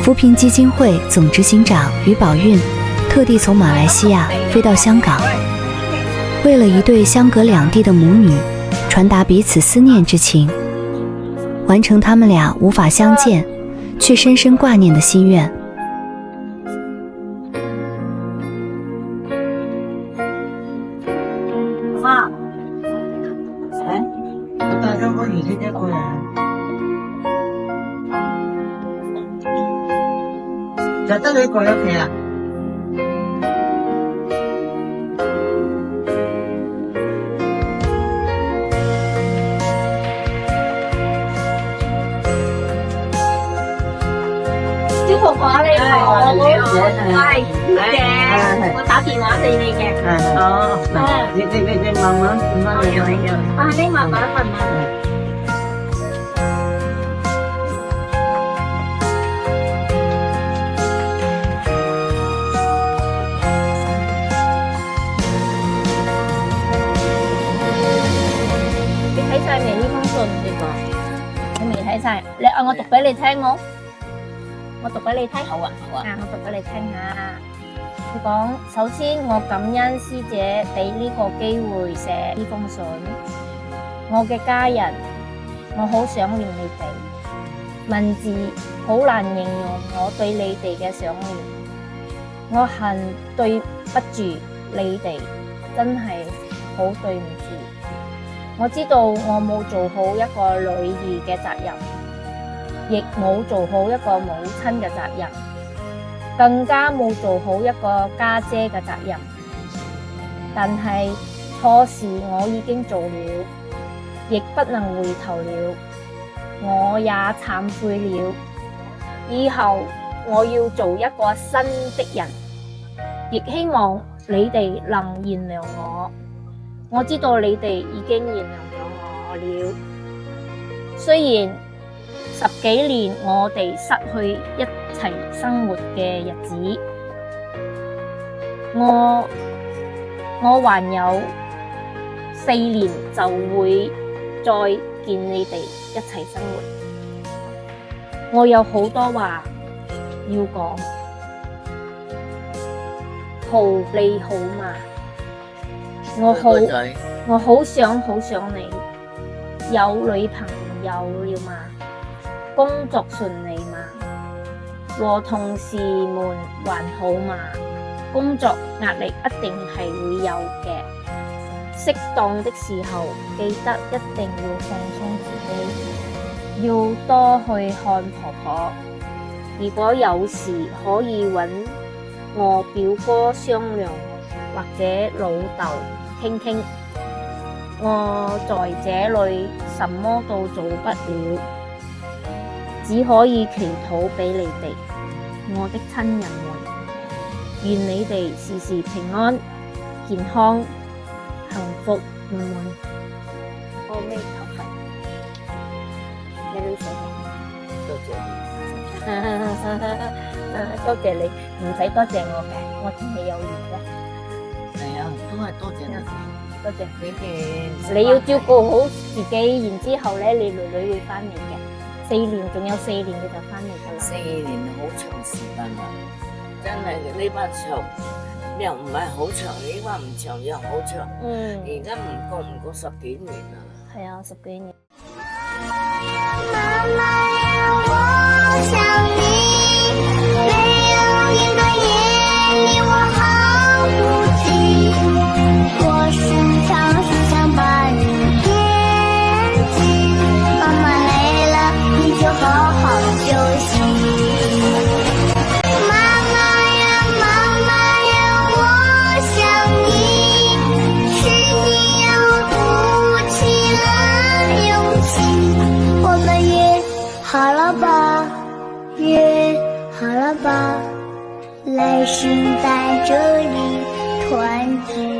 扶贫基金会总执行长于宝运特地从马来西亚飞到香港，为了一对相隔两地的母女传达彼此思念之情，完成他们俩无法相见却深深挂念的心愿。媽，我帶咗個兒子一個人，就得你一個喺屋企啊？小婆婆你好，我係嘅，我打電話俾你嘅。哦，你慢慢嚟。你慢慢問啊。你睇晒未呢封信？你未睇晒？你我讀俾你聽冇？我讀俾你聽。好啊，好啊。我讀俾你聽下。佢講：首先我感恩師姐俾呢個機會寫呢封信。我嘅家人，我好想念你哋。文字好難形容我對你哋嘅想念。我恨對不住你哋，真係好對唔住。我知道我冇做好一個女兒嘅責任。亦冇做好一個母親嘅責任，更加冇做好一個家姐嘅責任。但係錯事我已經做了，亦不能回頭了。我也懺悔了，以後我要做一個新的人，亦希望你哋能原諒我。我知道你哋已經原諒咗我了，雖然10幾年我哋失去一齊生活嘅日子，我還有4年就會再見你哋一齊生活。我有好多話要講，好你好嘛？我好想你，有女朋友了嘛？工作順利嘛？和同事們還好嘛？工作壓力一定係會有嘅，適當的時候記得一定要放鬆自己，要多去看婆婆。如果有事可以揾我表哥商量，或者老豆傾傾。我在這裏什麼都做不了，只可以祈禱俾你哋，我的親人們，願你哋時時平安、健康、幸福滿滿。阿彌陀佛，你女仔，多謝，多謝你，唔使多謝我嘅，我同你有緣嘅。係啊，都係多謝你。多謝你哋，你要照顧好自己，然之後咧，你女女會翻嚟嘅。4年，仲有4年你就翻嚟噶啦。4年好長時間啦，真係呢班長又唔係好長，呢班唔長又好長。而家唔過10幾年啦。係啊，10幾年。媽媽呀，我想你，沒有一個夜你我好孤寂，我時常把你惦記。媽媽累了，你就好好休息。媽媽呀，我想你，是你讓我鼓起了勇氣。我們約好了吧，約好了吧，來世在這裡團聚。